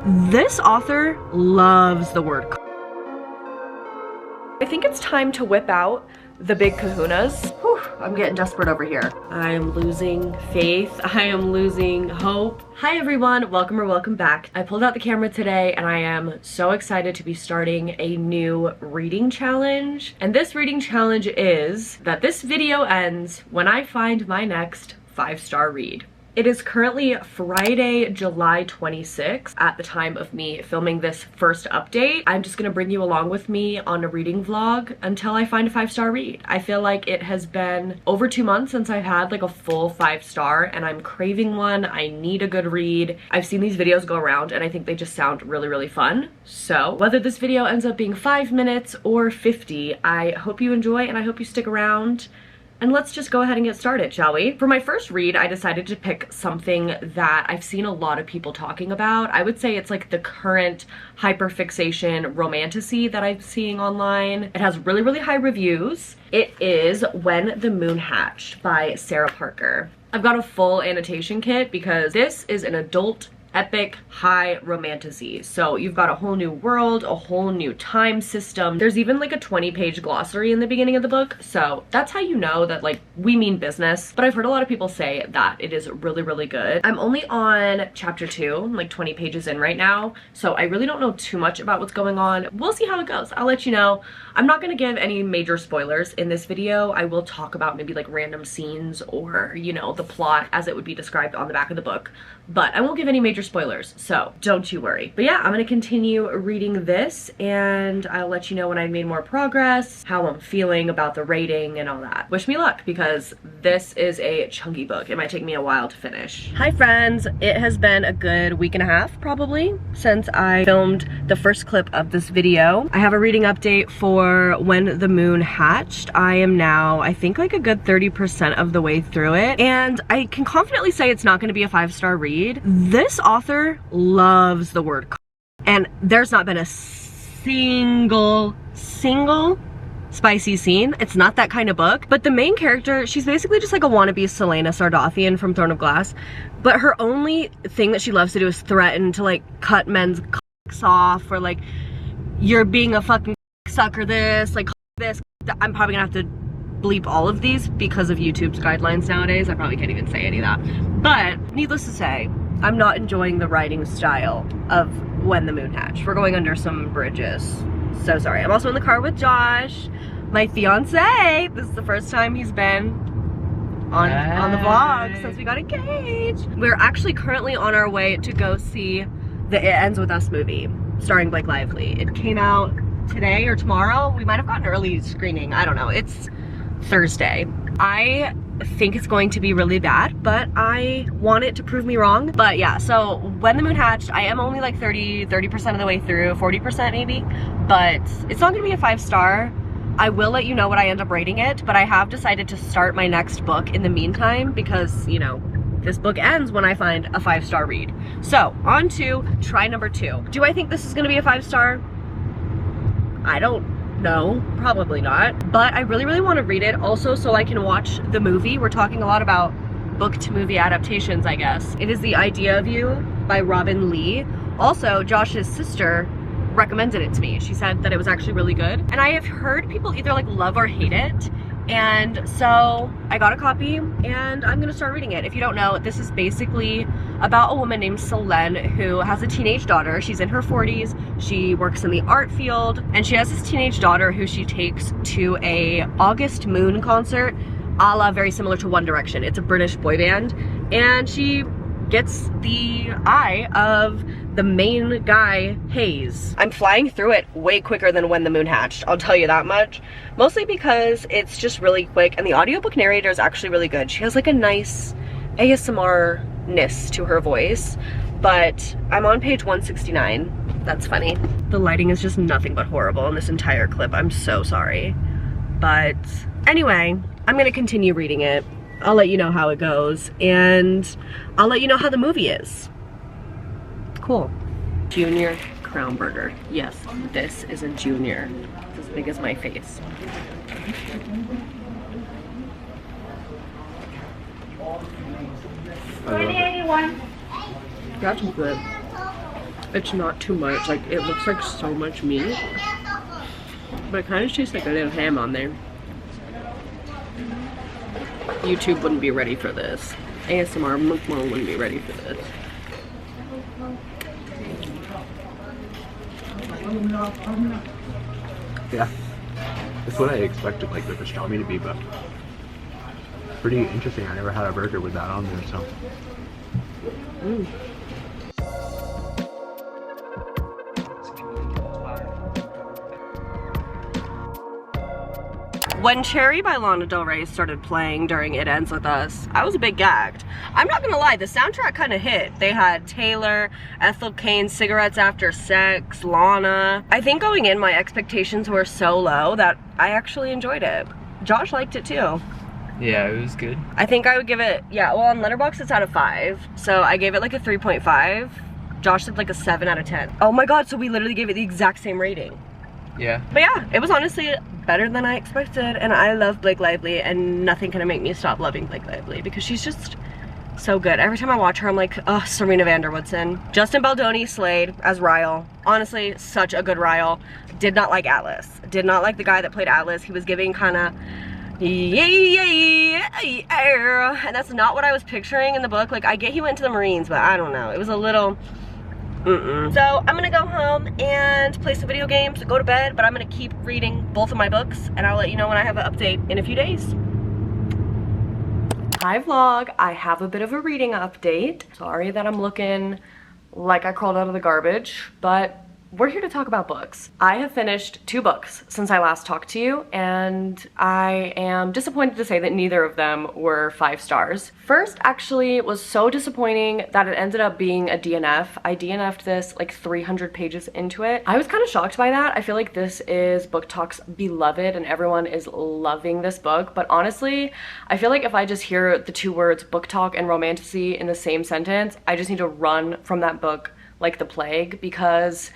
This author loves the word. I think it's time to whip out the big kahunas. Whew, I'm getting desperate over here. I am losing faith. I am losing hope. Hi everyone, welcome or welcome back. I pulled out the camera today and I am so excited to be starting a new reading challenge. And this reading challenge is that this video ends when I find my next 5-star read. It is currently Friday, July 26th at the time of me filming this first update. I'm just gonna bring you along with me on a reading vlog until I find a 5-star read. I feel like it has been over 2 months since I've had like a full 5-star and I'm craving one. I need a good read. I've seen these videos go around and I think they just sound really, really fun. So whether this video ends up being 5 minutes or 50, I hope you enjoy and I hope you stick around. And let's just go ahead and get started, shall we? For my first read, I decided to pick something that I've seen a lot of people talking about. I would say it's like the current hyperfixation romantasy that I'm seeing online. It has really, really high reviews. It is When the Moon Hatched by Sarah Parker. I've got a full annotation kit because this is an adult epic high romantasy. So you've got a whole new world, a whole new time system. There's even like a 20-page glossary in the beginning of the book. So that's how you know that like we mean business. But I've heard a lot of people say that it is really, really good. I'm only on chapter 2, like 20 pages in right now. So I really don't know too much about what's going on. We'll see how it goes. I'll let you know. I'm not gonna give any major spoilers in this video. I will talk about maybe like random scenes or, you know, the plot as it would be described on the back of the book. But I won't give any major spoilers, so don't you worry. But yeah, I'm gonna continue reading this and I'll let you know when I've made more progress, how I'm feeling about the rating and all that. Wish me luck because this is a chunky book. It might take me a while to finish. Hi friends, it has been a good week and a half probably since I filmed the first clip of this video. I have a reading update for When the Moon Hatched. I am now, I think like a good 30% of the way through it. And I can confidently say it's not gonna be a 5-star read. This author loves the word and there's not been a single spicy scene. It's not that kind of book, but the main character, she's basically just like a wannabe Selena Sardothian from Throne of Glass, but her only thing that she loves to do is threaten to like cut men's cocks off or like, you're being a fucking sucker this, like this. I'm probably gonna have to bleep all of these because of YouTube's guidelines nowadays. I probably can't even say any of that. But needless to say, I'm not enjoying the writing style of When the Moon Hatched. We're going under some bridges. So sorry. I'm also in the car with Josh, my fiance. This is the first time he's been on the vlog since we got engaged. We're actually currently on our way to go see the It Ends With Us movie starring Blake Lively. It came out today or tomorrow. We might have gotten an early screening. I don't know. It's Thursday. I think it's going to be really bad, but I want it to prove me wrong. But yeah, so When the Moon Hatched, I am only like 30% of the way through, 40% maybe, but it's not gonna be a 5-star. I will let you know what I end up rating it, but I have decided to start my next book in the meantime because, you know, this book ends when I find a 5-star read. So on to try number 2. Do I think this is gonna be a 5-star? I don't know, probably not, but I really, really want to read it also so I can watch the movie. We're talking a lot about book to movie adaptations, I guess. It is The Idea of You by Robin Lee. Also, Josh's sister recommended it to me. She said that it was actually really good. And I have heard people either like love or hate it. And so I got a copy and I'm gonna start reading it. If you don't know, this is basically about a woman named Selene who has a teenage daughter. She's in her 40s. She works in the art field and she has this teenage daughter who she takes to a August Moon concert, a la very similar to One Direction. It's a British boy band and she gets the eye of the main guy, Hayes. I'm flying through it way quicker than When the Moon Hatched, I'll tell you that much. Mostly because it's just really quick and the audiobook narrator is actually really good. She has like a nice ASMR-ness to her voice, but I'm on page 169. That's funny. The lighting is just nothing but horrible in this entire clip. I'm so sorry. But anyway, I'm gonna continue reading it. I'll let you know how it goes, and I'll let you know how the movie is. Cool. Junior Crown Burger. Yes, this is a junior. It's as big as my face. $20.81. That's good. It's not too much. Like, it looks like so much meat, but it kind of tastes like a little ham on there. YouTube wouldn't be ready for this. ASMR mukbang wouldn't be ready for this. Yeah, that's what I expected like the pastrami to be, but pretty interesting. I never had a burger with that on there, so. When Cherry by Lana Del Rey started playing during It Ends With Us, I was a bit gagged. I'm not gonna lie, the soundtrack kind of hit. They had Taylor, Ethel Cain, Cigarettes After Sex, Lana. I think going in, my expectations were so low that I actually enjoyed it. Josh liked it too. Yeah, it was good. I think I would give it, yeah, well on Letterboxd it's out of 5, so I gave it like a 3.5. Josh said like a 7 out of 10. Oh my god, so we literally gave it the exact same rating. Yeah. But yeah, it was honestly better than I expected, and I love Blake Lively, and nothing can make me stop loving Blake Lively because she's just so good. Every time I watch her, I'm like, oh, Serena van der Woodsen. Justin Baldoni slayed as Ryle. Honestly, such a good Ryle. Did not like Atlas. Did not like the guy that played Atlas. He was giving kind of, yeah, and that's not what I was picturing in the book. Like, I get he went to the Marines, but I don't know. It was a little... So I'm gonna go home and play some video games, go to bed, but I'm gonna keep reading both of my books, and I'll let you know when I have an update in a few days. Hi vlog, I have a bit of a reading update. Sorry that I'm looking like I crawled out of the garbage, but we're here to talk about books. I have finished 2 books since I last talked to you, and I am disappointed to say that neither of them were 5 stars. First actually was so disappointing that it ended up being a DNF. I DNF'd this like 300 pages into it. I was kind of shocked by that. I feel like this is Book Talk's beloved and everyone is loving this book, but honestly, I feel like if I just hear the 2 words Book Talk and romantasy in the same sentence, I just need to run from that book like the plague, because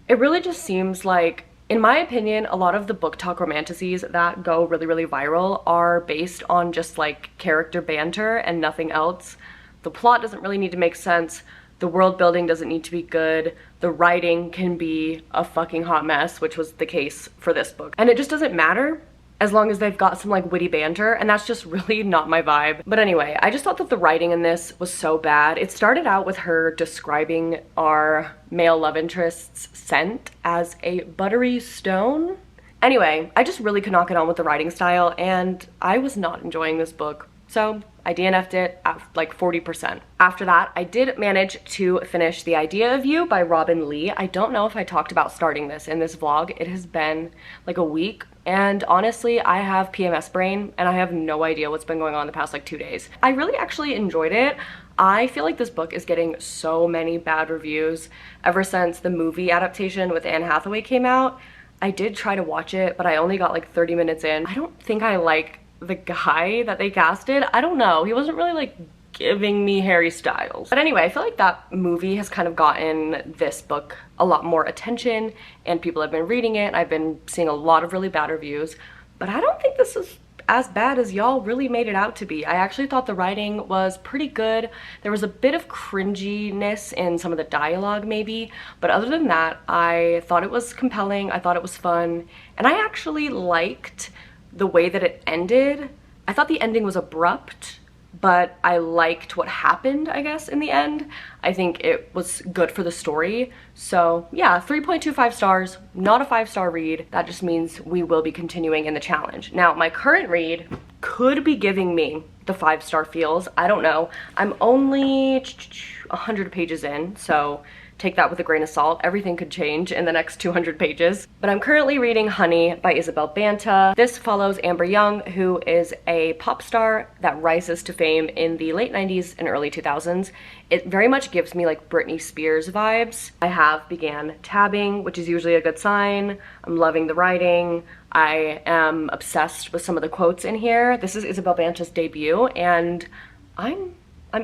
it really just seems like, in my opinion, a lot of the Book Talk romantasies that go really, really viral are based on just like character banter and nothing else. The plot doesn't really need to make sense. The world building doesn't need to be good. The writing can be a fucking hot mess, which was the case for this book. And it just doesn't matter as long as they've got some like witty banter, and that's just really not my vibe. But anyway, I just thought that the writing in this was so bad. It started out with her describing our male love interest's scent as a buttery stone. Anyway, I just really could not get on with the writing style, and I was not enjoying this book. So I DNF'd it at like 40%. After that, I did manage to finish The Idea of You by Robin Lee. I don't know if I talked about starting this in this vlog. It has been like a week, and honestly, I have PMS brain and I have no idea what's been going on the past like 2 days. I really actually enjoyed it. I feel like this book is getting so many bad reviews ever since the movie adaptation with Anne Hathaway came out. I did try to watch it, but I only got like 30 minutes in. I don't think I like the guy that they casted. I don't know. He wasn't really like giving me Harry Styles. But anyway, I feel like that movie has kind of gotten this book a lot more attention, and people have been reading it. I've been seeing a lot of really bad reviews, but I don't think this is as bad as y'all really made it out to be. I actually thought the writing was pretty good. There was a bit of cringiness in some of the dialogue maybe, but other than that, I thought it was compelling. I thought it was fun, and I actually liked the way that it ended. I thought the ending was abrupt, but I liked what happened, I guess, in the end. I think it was good for the story. So yeah, 3.25 stars, not a 5-star read. That just means we will be continuing in the challenge. Now, my current read could be giving me the 5-star feels. I don't know. I'm only 100 pages in, so take that with a grain of salt. Everything could change in the next 200 pages. But I'm currently reading Honey by Isabel Banta. This follows Amber Young, who is a pop star that rises to fame in the late 90s and early 2000s. It very much gives me like Britney Spears vibes. I have began tabbing, which is usually a good sign. I'm loving the writing. I am obsessed with some of the quotes in here. This is Isabel Banta's debut, and I'm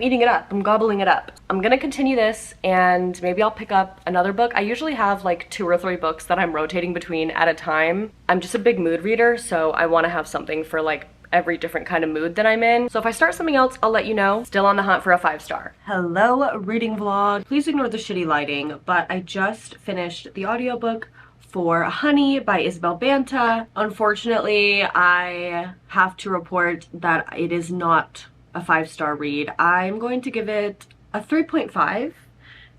eating it up. I'm gobbling it up. I'm gonna continue this, and maybe I'll pick up another book. I usually have like 2 or 3 books that I'm rotating between at a time. I'm just a big mood reader, so I want to have something for like every different kind of mood that I'm in. So if I start something else, I'll let you know. Still on the hunt for a 5-star. Hello, reading vlog. Please ignore the shitty lighting, but I just finished the audiobook for Honey by Isabel Banta. Unfortunately, I have to report that it is not a 5-star read. I'm going to give it a 3.5.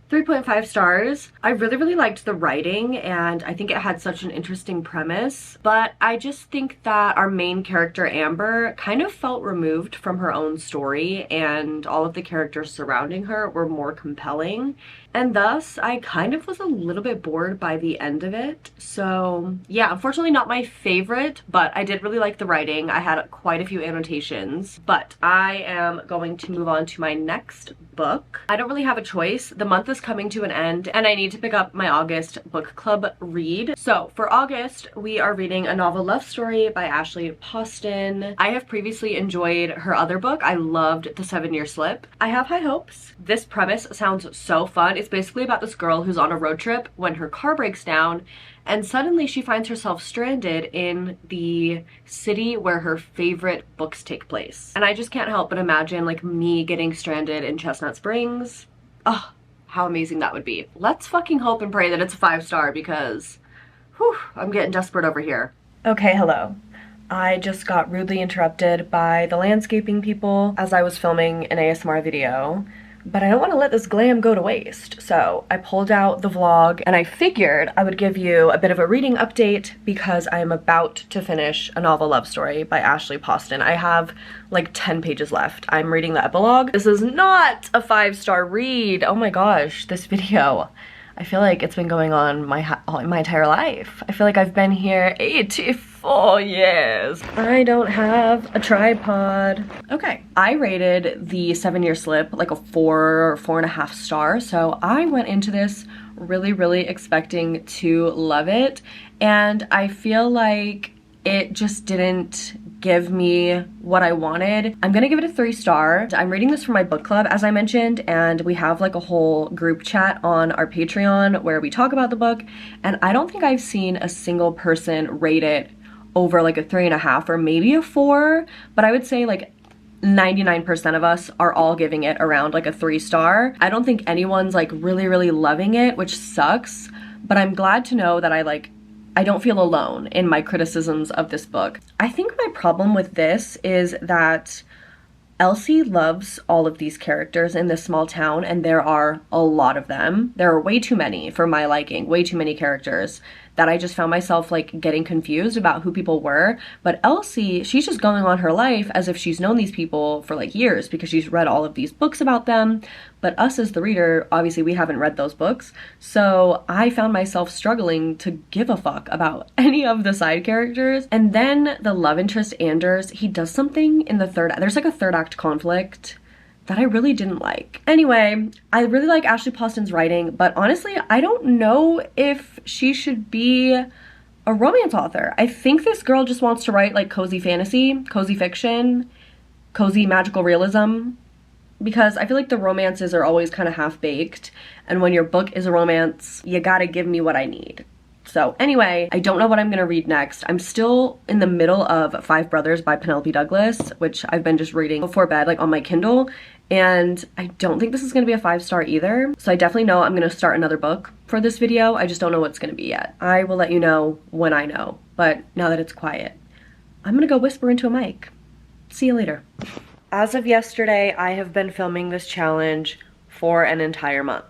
3.5 stars. I really liked the writing, and I think it had such an interesting premise, but I just think that our main character Amber kind of felt removed from her own story, and all of the characters surrounding her were more compelling, and thus I kind of was a little bit bored by the end of it. So yeah, unfortunately not my favorite, but I did really like the writing. I had quite a few annotations, but I am going to move on to my next book. I don't really have a choice. The month is coming to an end and I need to pick up my August book club read. So for August, we are reading a novel love story by Ashley Poston. I have previously enjoyed her other book. I loved The 7-Year Slip. I have high hopes. This premise sounds so fun. It's basically about this girl who's on a road trip when her car breaks down, and suddenly she finds herself stranded in the city where her favorite books take place. And I just can't help but imagine like me getting stranded in Chestnut Springs. Oh, how amazing that would be. Let's fucking hope and pray that it's a 5-star because whew, I'm getting desperate over here. Okay, hello. I just got rudely interrupted by the landscaping people as I was filming an ASMR video. But I don't want to let this glam go to waste, so I pulled out the vlog and I figured I would give you a bit of a reading update because I am about to finish a novel love story by Ashley Poston. I have like 10 pages left. I'm reading the epilogue. This is not a 5-star read. Oh my gosh, this video. I feel like it's been going on my entire life. I feel like I've been here 84 years. I don't have a tripod. Okay, I rated The 7-Year Slip like a 4 or 4.5 star. So I went into this really expecting to love it. And I feel like it just didn't give me what I wanted. I'm gonna give it a 3-star. I'm reading this for my book club, as I mentioned, and we have like a whole group chat on our Patreon where we talk about the book, and I don't think I've seen a single person rate it over like a 3.5 or maybe a 4, but I would say like 99% of us are all giving it around like a 3-star. I don't think anyone's like really loving it, which sucks, but I'm glad to know that I don't feel alone in my criticisms of this book. I think my problem with this is that Elsie loves all of these characters in this small town, and there are a lot of them. There are way too many for my liking, way too many characters that I just found myself like getting confused about who people were. But Elsie, she's just going on her life as if she's known these people for like years because she's read all of these books about them. But us as the reader, obviously we haven't read those books. So I found myself struggling to give a fuck about any of the side characters. And then the love interest Anders, he does something in the there's like a third act conflict that I really didn't like. Anyway, I really like Ashley Poston's writing, but honestly, I don't know if she should be a romance author. I think this girl just wants to write like cozy fantasy, cozy fiction, cozy magical realism, because I feel like the romances are always kind of half-baked, and when your book is a romance, you gotta give me what I need. So anyway, I don't know what I'm gonna read next. I'm still in the middle of 5 Brothers by Penelope Douglas, which I've been just reading before bed, like on my Kindle, and I don't think this is gonna be a 5-star either. So I definitely know I'm gonna start another book for this video. I just don't know what it's gonna be yet. I will let you know when I know, but now that it's quiet, I'm gonna go whisper into a mic. See you later. As of yesterday, I have been filming this challenge for an entire month.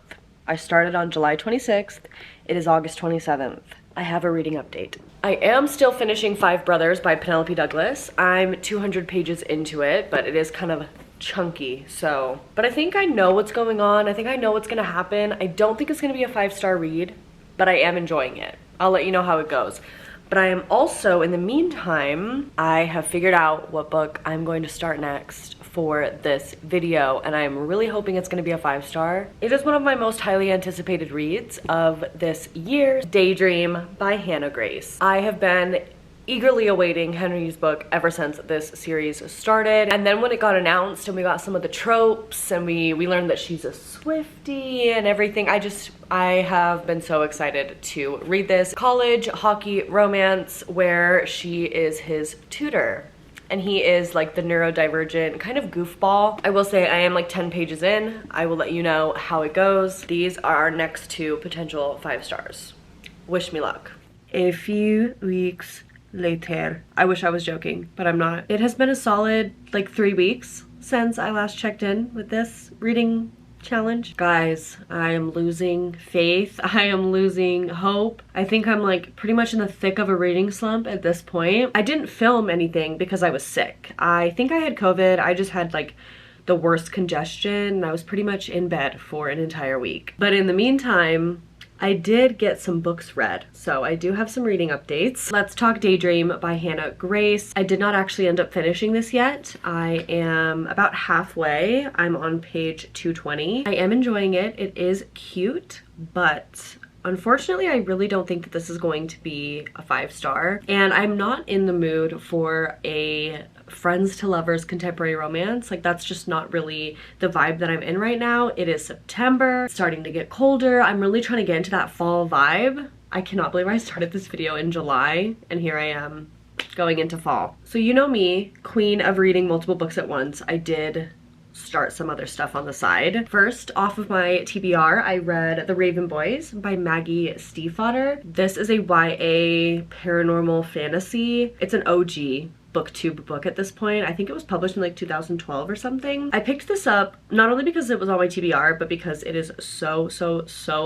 I started on July 26th. It is August 27th. I have a reading update. I am still finishing 5 Brothers by Penelope Douglas. I'm 200 pages into it, but it is kind of chunky, so. But I think I know what's going on. I think I know what's gonna happen. I don't think it's gonna be a 5-star read, but I am enjoying it. I'll let you know how it goes. But I am also, in the meantime, I have figured out what book I'm going to start next for this video, and I'm really hoping it's gonna be a 5-star. It is one of my most highly anticipated reads of this year, Daydream by Hannah Grace. I have been eagerly awaiting Henry's book ever since this series started, and then when it got announced and we got some of the tropes and we learned that she's a Swiftie and everything, I have been so excited to read this college hockey romance where she is his tutor. and he is like the neurodivergent kind of goofball. I will say I am like 10 pages in. I will let you know how it goes. These are our next 2 potential 5 stars. Wish me luck. A few weeks later. I wish I was joking, but I'm not. It has been a solid like 3 weeks since I last checked in with this reading challenge. Guys, I am losing faith. I am losing hope. I think I'm like pretty much in the thick of a reading slump at this point. I didn't film anything because I was sick. I think I had COVID. I just had like the worst congestion and I was pretty much in bed for an entire week. But in the meantime, I did get some books read, so I do have some reading updates. Let's Talk Daydream by Hannah Grace. I did not actually end up finishing this yet. I am about halfway. I'm on page 220. I am enjoying it. It is cute, but unfortunately, I really don't think that this is going to be a 5-star, and I'm not in the mood for a friends to lovers contemporary romance. Like, that's just not really the vibe that I'm in right now. It is September, it's starting to get colder. I'm really trying to get into that fall vibe. I cannot believe I started this video in July, and here I am going into fall. So you know me, queen of reading multiple books at once. I did start some other stuff on the side. First, off of my TBR, I read The Raven Boys by Maggie Stiefvater. This is a YA paranormal fantasy. It's an OG booktube book at this point. I think it was published in like 2012 or something. I picked this up not only because it was on my TBR, but because it is so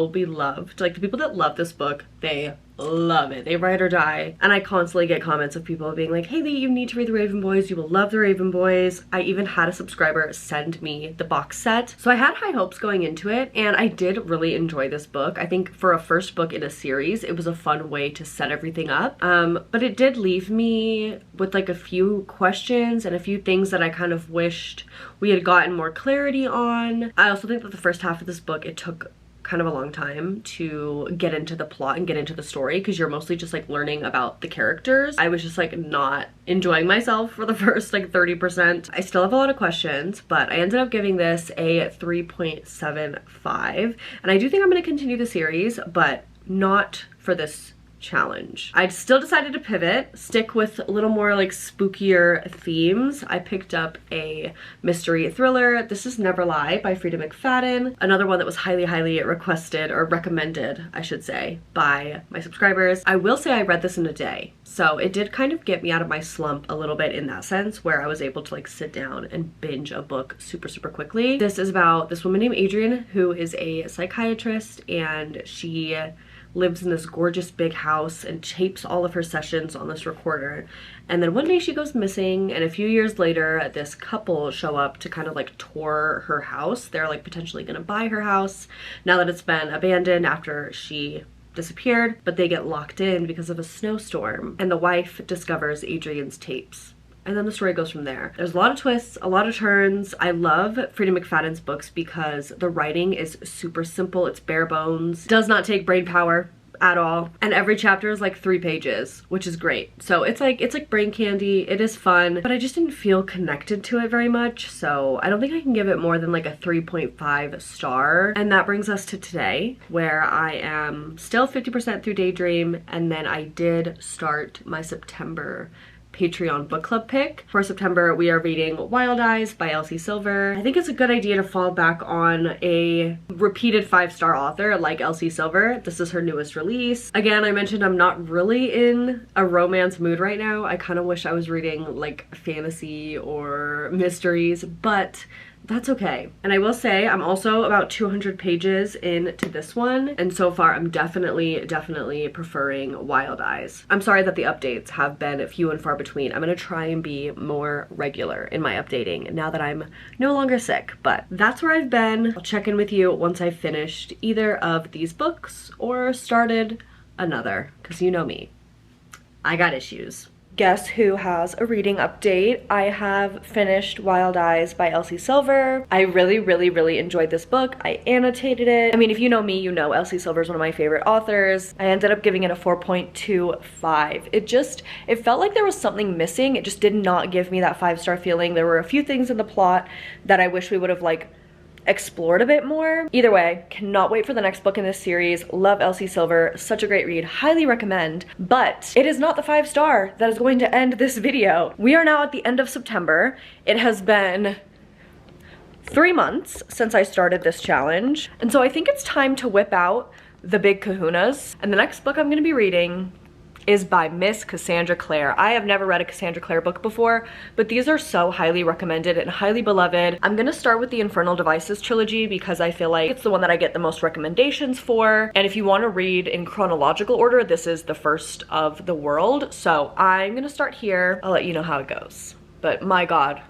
beloved. Like, the people that love this book, they love it. They ride or die. And I constantly get comments of people being like, hey Lee, you need to read The Raven Boys. You will love The Raven Boys. I even had a subscriber send me the box set. So I had high hopes going into it, and I did really enjoy this book. I think for a first book in a series, it was a fun way to set everything up. But it did leave me with like a few questions and a few things that I kind of wished we had gotten more clarity on. I also think that the first half of this book, it took kind of a long time to get into the plot and get into the story, because you're mostly just like learning about the characters. I was just like not enjoying myself for the first like 30%. I still have a lot of questions, but I ended up giving this a 3.75, and I do think I'm going to continue the series, but not for this challenge. I still decided to pivot, stick with a little more like spookier themes. I picked up a mystery thriller. This is Never Lie by Frida McFadden. Another one that was highly requested, or recommended, I should say, by my subscribers. I will say I read this in a day. So it did kind of get me out of my slump a little bit in that sense, where I was able to like sit down and binge a book super quickly. This is about this woman named Adrian, who is a psychiatrist, and she lives in this gorgeous big house and tapes all of her sessions on this recorder. And then one day she goes missing, and a few years later this couple show up to kind of like tour her house. They're like potentially gonna buy her house now that it's been abandoned after she disappeared, but they get locked in because of a snowstorm, and the wife discovers Adrian's tapes. And then the story goes from there. There's a lot of twists, a lot of turns. I love Frida McFadden's books because the writing is super simple. It's bare bones. Does not take brain power at all. And every chapter is like 3 pages, which is great. So it's like brain candy. It is fun, but I just didn't feel connected to it very much. So I don't think I can give it more than like a 3.5 star. And that brings us to today, where I am still 50% through Daydream. And then I did start my September Patreon book club pick. For September, we are reading Wild Eyes by Elsie Silver. I think it's a good idea to fall back on a repeated 5-star author like Elsie Silver. This is her newest release. Again, I mentioned I'm not really in a romance mood right now. I kind of wish I was reading like fantasy or mysteries, but that's okay. And I will say I'm also about 200 pages into this one, and so far I'm definitely preferring Wild Eyes. I'm sorry that the updates have been few and far between. I'm gonna try and be more regular in my updating now that I'm no longer sick, but that's where I've been. I'll check in with you once I've finished either of these books or started another, because you know me, I got issues. Guess who has a reading update? I have finished Wild Eyes by Elsie Silver. I really enjoyed this book. I annotated it. I mean, if you know me, you know Elsie Silver is one of my favorite authors. I ended up giving it a 4.25. It felt like there was something missing. It just did not give me that 5-star feeling. There were a few things in the plot that I wish we would have like explored a bit more. Either way, cannot wait for the next book in this series. Love Elsie Silver, such a great read, highly recommend. But it is not the 5-star that is going to end this video. We are now at the end of September. It has been 3 months since I started this challenge, and so I think it's time to whip out the big kahunas. And the next book I'm going to be reading is by Miss Cassandra Clare. I have never read a Cassandra Clare book before, but these are so highly recommended and highly beloved. I'm gonna start with the Infernal Devices trilogy because I feel like it's the one that I get the most recommendations for. And if you want to read in chronological order, this is the first of the world. So I'm gonna start here. I'll let you know how it goes. But my God,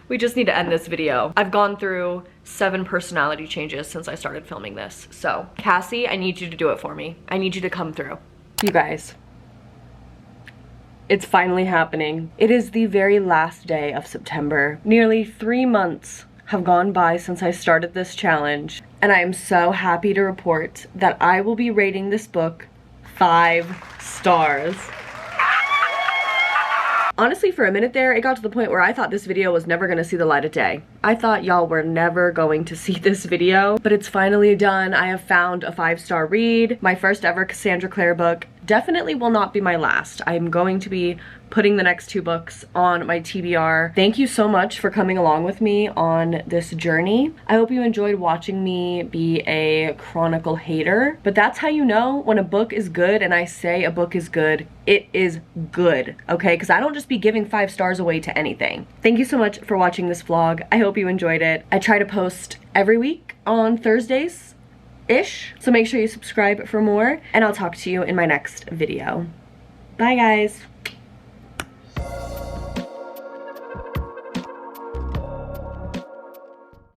we just need to end this video. I've gone through 7 personality changes since I started filming this. So Cassie, I need you to do it for me. I need you to come through. You guys, it's finally happening. It is the very last day of September. Nearly 3 months have gone by since I started this challenge, and I am so happy to report that I will be rating this book 5 stars. Honestly, for a minute there, it got to the point where I thought this video was never gonna see the light of day. I thought y'all were never going to see this video, but it's finally done. I have found a 5-star read, my first ever Cassandra Clare book. Definitely will not be my last. I'm going to be putting the next 2 books on my TBR. Thank you so much for coming along with me on this journey. I hope you enjoyed watching me be a chronicle hater, but that's how you know when a book is good, and I say a book is good, it is good, okay? Because I don't just be giving 5 stars away to anything. Thank you so much for watching this vlog. I hope you enjoyed it. I try to post every week on Thursdays-ish, so make sure you subscribe for more, and I'll talk to you in my next video. Bye, guys.